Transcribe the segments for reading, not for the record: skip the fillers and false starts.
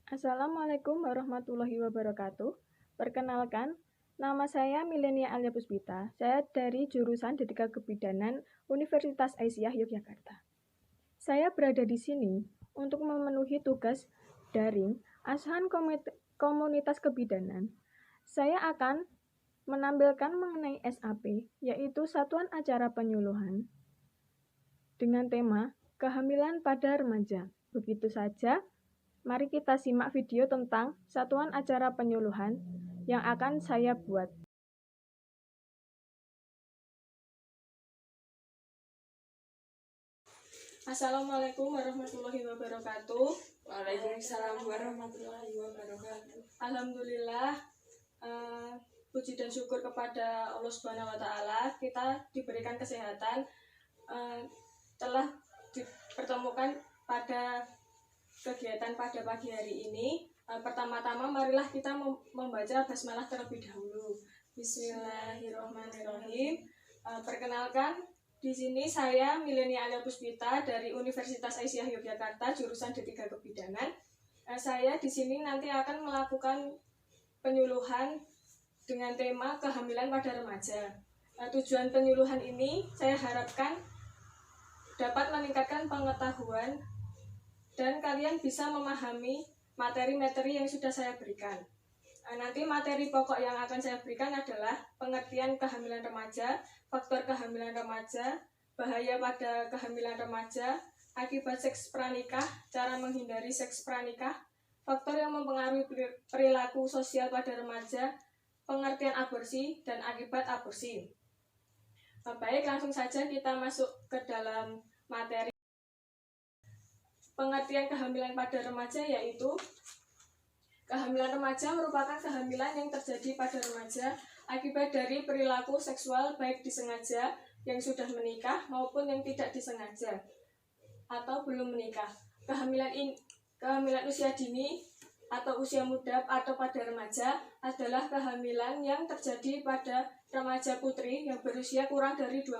Assalamualaikum warahmatullahi wabarakatuh. Perkenalkan, nama saya Milenia Alia Puspita. Saya dari jurusan Etika Kebidanan Universitas Aisyah Yogyakarta. Saya berada di sini untuk memenuhi tugas daring asuhan komunitas kebidanan. Saya akan menampilkan mengenai SAP, yaitu Satuan Acara Penyuluhan, dengan tema kehamilan pada remaja. Begitu saja. Mari kita simak video tentang satuan acara penyuluhan yang akan saya buat. Assalamualaikum warahmatullahi wabarakatuh. Waalaikumsalam warahmatullahi wabarakatuh. Alhamdulillah, puji dan syukur kepada Allah Subhanahu wa Ta'ala, kita diberikan kesehatan, telah dipertemukan pada kegiatan pada pagi hari ini. Pertama-tama marilah kita membaca basmalah terlebih dahulu. Bismillahirrahmanirrahim. Perkenalkan, di sini saya Milenia Alia Puspita dari Universitas Aisyah Yogyakarta, jurusan D3 Kebidanan. Saya di sini nanti akan melakukan penyuluhan dengan tema kehamilan pada remaja. Tujuan penyuluhan ini saya harapkan dapat meningkatkan pengetahuan dan kalian bisa memahami materi-materi yang sudah saya berikan. Nanti materi pokok yang akan saya berikan adalah pengertian kehamilan remaja, faktor kehamilan remaja, bahaya pada kehamilan remaja, akibat seks pranikah, cara menghindari seks pranikah, faktor yang mempengaruhi perilaku sosial pada remaja, pengertian aborsi, dan akibat aborsi. Baik, langsung saja kita masuk ke dalam materi. Pengertian kehamilan pada remaja yaitu kehamilan remaja merupakan kehamilan yang terjadi pada remaja akibat dari perilaku seksual baik disengaja yang sudah menikah maupun yang tidak disengaja atau belum menikah. Kehamilan usia dini atau usia muda atau pada remaja adalah kehamilan yang terjadi pada remaja putri yang berusia kurang dari 20.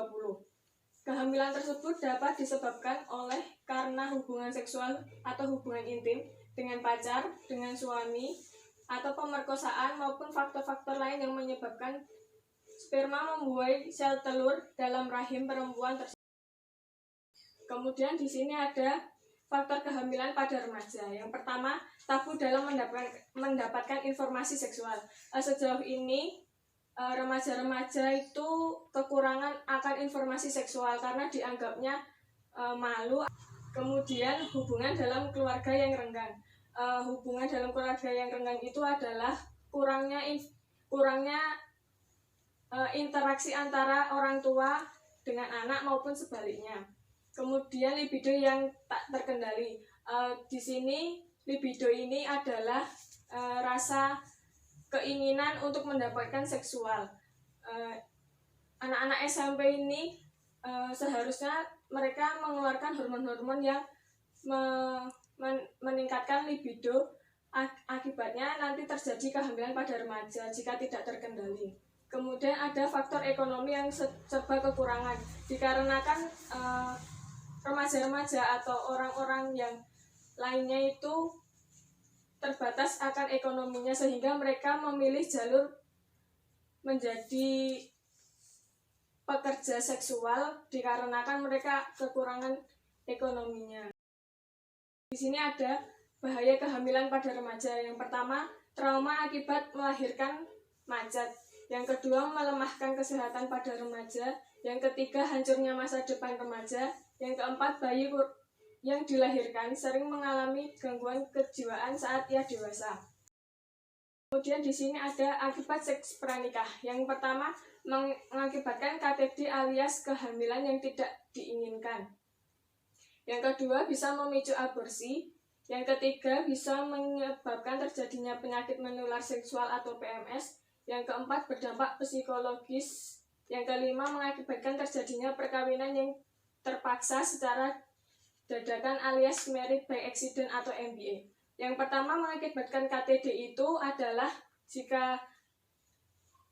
Kehamilan tersebut dapat disebabkan oleh karena hubungan seksual atau hubungan intim dengan pacar, dengan suami, atau pemerkosaan maupun faktor-faktor lain yang menyebabkan sperma membuai sel telur dalam rahim perempuan tersebut. Kemudian di sini ada faktor kehamilan pada remaja. Yang pertama, tabu dalam mendapatkan informasi seksual. Sejauh ini remaja-remaja itu kekurangan akan informasi seksual karena dianggapnya malu. Kemudian hubungan dalam keluarga yang renggang. Hubungan dalam keluarga yang renggang itu adalah kurangnya interaksi antara orang tua dengan anak maupun sebaliknya. Kemudian libido yang tak terkendali. Di sini libido ini adalah rasa keinginan untuk mendapatkan seksual. Anak-anak SMP ini seharusnya mereka mengeluarkan hormon-hormon yang meningkatkan libido. Akibatnya nanti terjadi kehamilan pada remaja jika tidak terkendali. Kemudian ada faktor ekonomi yang serba kekurangan dikarenakan remaja-remaja atau orang-orang yang lainnya itu terbatas akan ekonominya sehingga mereka memilih jalur menjadi pekerja seksual dikarenakan mereka kekurangan ekonominya. Di sini ada bahaya kehamilan pada remaja. Yang pertama, trauma akibat melahirkan macet. Yang kedua, melemahkan kesehatan pada remaja. Yang ketiga, hancurnya masa depan remaja. Yang keempat, bayi yang dilahirkan sering mengalami gangguan kejiwaan saat ia dewasa. Kemudian di sini ada akibat seks pranikah. Yang pertama, mengakibatkan KTD alias kehamilan yang tidak diinginkan. Yang kedua, bisa memicu aborsi. Yang ketiga, bisa menyebabkan terjadinya penyakit menular seksual atau PMS. Yang keempat, berdampak psikologis. Yang kelima, mengakibatkan terjadinya perkawinan yang terpaksa secara dadakan alias married by accident atau MBA. Yang pertama mengakibatkan KTD itu adalah jika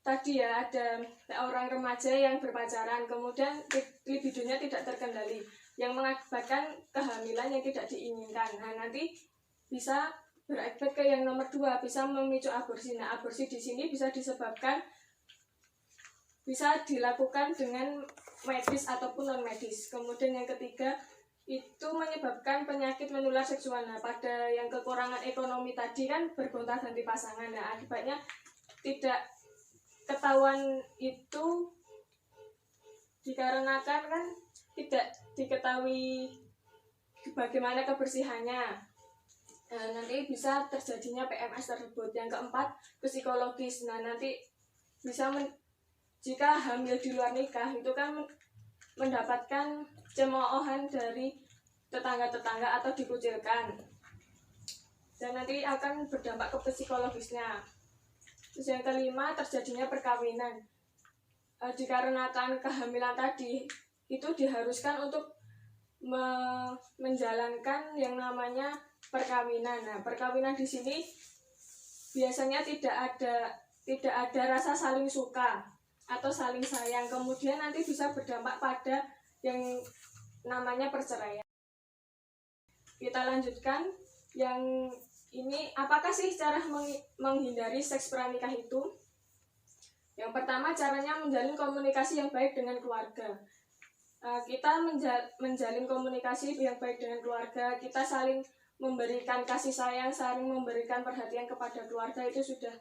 tadi ya ada orang remaja yang berpacaran, kemudian libidonya tidak terkendali, yang mengakibatkan kehamilan yang tidak diinginkan. Nah, nanti bisa berakibat ke yang nomor 2, bisa memicu aborsi. Nah, aborsi di sini bisa dilakukan dengan medis ataupun non medis. Kemudian yang ketiga itu menyebabkan penyakit menular seksual. Nah, pada yang kekurangan ekonomi tadi kan bergonta-ganti pasangan. Nah, akibatnya tidak ketahuan itu dikarenakan kan tidak diketahui bagaimana kebersihannya. Nah, nanti bisa terjadinya PMS tersebut. Yang keempat, psikologis. Nah, nanti bisa jika hamil di luar nikah itu kan mendapatkan cemoohan dari tetangga-tetangga atau dikucilkan. Dan nanti akan berdampak ke psikologisnya. Terus yang kelima, terjadinya perkawinan. Dikarenakan kehamilan tadi itu diharuskan untuk menjalankan yang namanya perkawinan. Nah, perkawinan di sini biasanya tidak ada rasa saling suka atau saling sayang. Kemudian nanti bisa berdampak pada yang namanya perceraian. Kita lanjutkan yang ini, apakah sih cara menghindari seks pranikah itu? Yang pertama, caranya menjalin komunikasi yang baik dengan keluarga. Kita menjalin komunikasi yang baik dengan keluarga, kita saling memberikan kasih sayang, saling memberikan perhatian kepada keluarga, itu sudah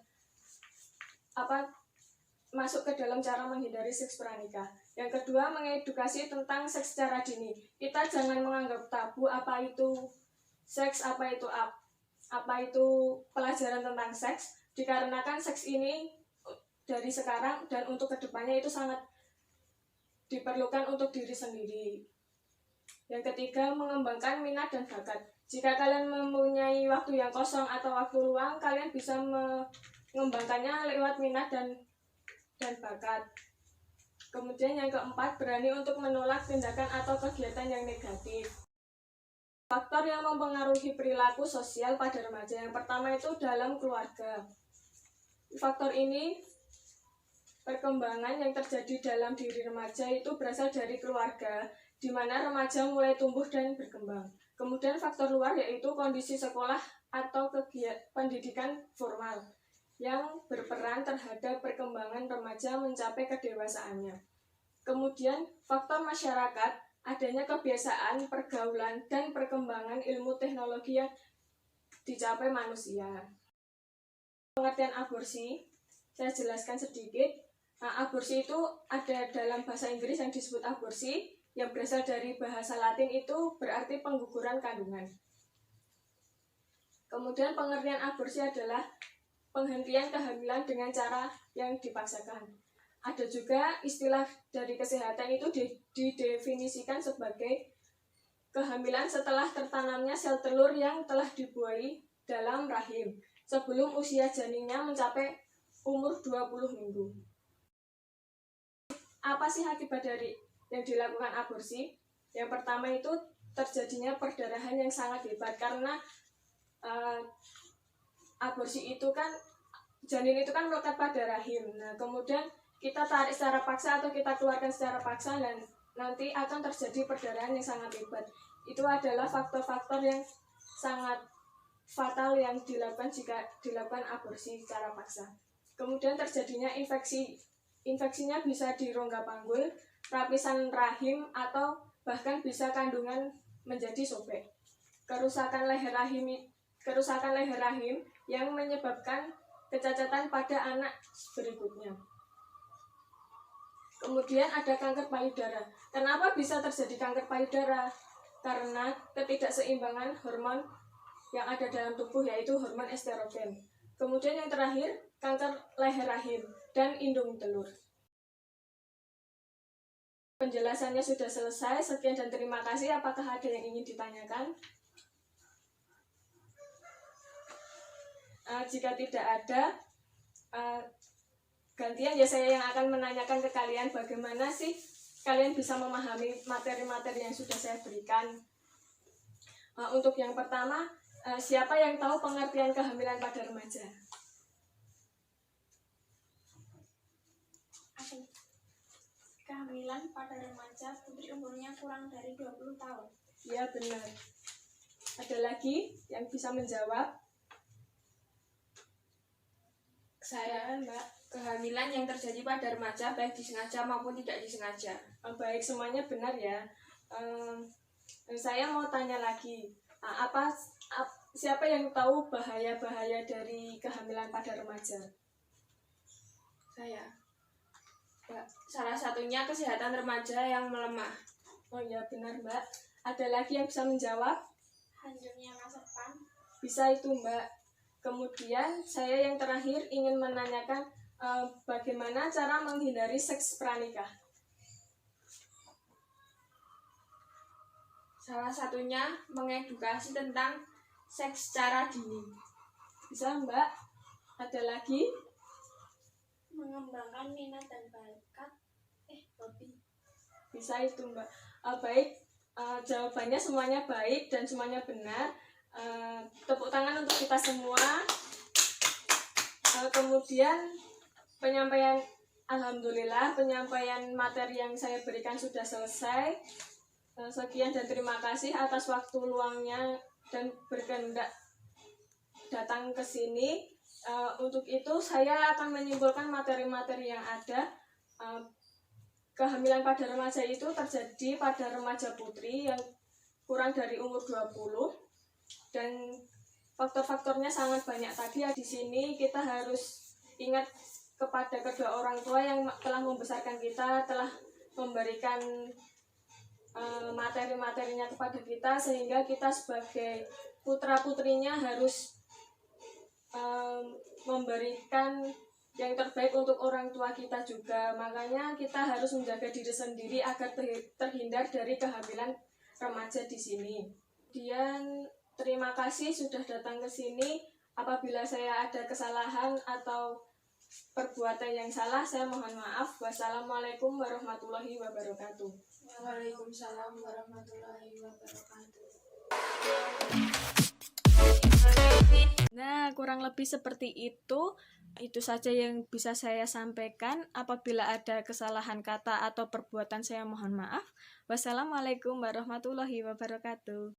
masuk ke dalam cara menghindari seks pranikah. Yang kedua, mengedukasi tentang seks secara dini. Kita jangan menganggap tabu apa itu seks, apa itu pelajaran tentang seks, dikarenakan seks ini dari sekarang dan untuk kedepannya itu sangat diperlukan untuk diri sendiri. Yang ketiga, mengembangkan minat dan bakat. Jika kalian mempunyai waktu yang kosong atau waktu luang, kalian bisa mengembangkannya lewat minat dan bakat. Kemudian yang keempat, berani untuk menolak tindakan atau kegiatan yang negatif. Faktor yang mempengaruhi perilaku sosial pada remaja, yang pertama itu dalam keluarga. Faktor ini, perkembangan yang terjadi dalam diri remaja itu berasal dari keluarga, di mana remaja mulai tumbuh dan berkembang. Kemudian faktor luar yaitu kondisi sekolah atau kegiatan pendidikan formal yang berperan terhadap perkembangan remaja mencapai kedewasaannya. Kemudian faktor masyarakat, adanya kebiasaan, pergaulan, dan perkembangan ilmu teknologi yang dicapai manusia. Pengertian aborsi, saya jelaskan sedikit. Nah, aborsi itu ada dalam bahasa Inggris yang disebut aborsi, yang berasal dari bahasa Latin itu berarti pengguguran kandungan. Kemudian pengertian aborsi adalah penghentian kehamilan dengan cara yang dipaksakan. Ada juga istilah dari kesehatan itu didefinisikan sebagai kehamilan setelah tertanamnya sel telur yang telah dibuahi dalam rahim sebelum usia janinnya mencapai umur 20 minggu. Apa sih akibat dari yang dilakukan aborsi? Yang pertama itu terjadinya perdarahan yang sangat hebat, karena aborsi itu kan, janin itu kan melekat pada rahim. Nah, kemudian kita tarik secara paksa atau kita keluarkan secara paksa, dan nanti akan terjadi perdarahan yang sangat hebat. Itu adalah faktor-faktor yang sangat fatal yang dilakukan jika dilakukan aborsi secara paksa. Kemudian terjadinya infeksi. Infeksinya bisa di rongga panggul, lapisan rahim, atau bahkan bisa kandungan menjadi sobek. Kerusakan leher rahim yang menyebabkan kecacatan pada anak berikutnya. Kemudian ada kanker payudara. Kenapa bisa terjadi kanker payudara? Karena ketidakseimbangan hormon yang ada dalam tubuh, yaitu hormon estrogen. Kemudian yang terakhir, kanker leher rahim dan indung telur. Penjelasannya sudah selesai. Sekian dan terima kasih. Apakah ada yang ingin ditanyakan? Jika tidak ada, gantian ya saya yang akan menanyakan ke kalian bagaimana sih kalian bisa memahami materi-materi yang sudah saya berikan. Untuk yang pertama, siapa yang tahu pengertian kehamilan pada remaja? Kehamilan pada remaja putri umurnya kurang dari 20 tahun. Ya, benar. Ada lagi yang bisa menjawab? Saya, Mbak. kehamilan yang terjadi pada remaja baik disengaja maupun tidak disengaja. Baik, semuanya benar ya. Saya mau tanya lagi, siapa yang tahu bahaya-bahaya dari kehamilan pada remaja? Saya, salah satunya kesehatan remaja yang melemah. Oh ya, benar Mbak. Ada lagi yang bisa menjawab? Hancurnya masa depan. Bisa itu Mbak. Kemudian saya yang terakhir ingin menanyakan bagaimana cara menghindari seks pranikah? Salah satunya mengedukasi tentang seks secara dini. Bisa Mbak? Ada lagi? Mengembangkan minat dan bakat hobi. Bisa itu Mbak. Baik, jawabannya semuanya baik dan semuanya benar. Tepuk tangan untuk kita semua. Kemudian alhamdulillah penyampaian materi yang saya berikan sudah selesai. Sekian dan terima kasih atas waktu luangnya dan berkehendak datang ke sini. Untuk itu saya akan menyimpulkan materi-materi yang ada. Kehamilan pada remaja itu terjadi pada remaja putri yang kurang dari umur 20 dan faktor-faktornya sangat banyak. Tadi di sini kita harus ingat kepada kedua orang tua yang telah membesarkan kita, telah memberikan materi-materinya kepada kita, sehingga kita sebagai putra-putrinya harus memberikan yang terbaik untuk orang tua kita juga. Makanya kita harus menjaga diri sendiri agar terhindar dari kehamilan remaja di sini. Kemudian terima kasih sudah datang ke sini. Apabila saya ada kesalahan atau perbuatan yang salah, saya mohon maaf. Wassalamualaikum warahmatullahi wabarakatuh. Waalaikumsalam warahmatullahi wabarakatuh. Nah, kurang lebih seperti itu. Itu saja yang bisa saya sampaikan. Apabila ada kesalahan kata atau perbuatan, saya mohon maaf. Wassalamualaikum warahmatullahi wabarakatuh.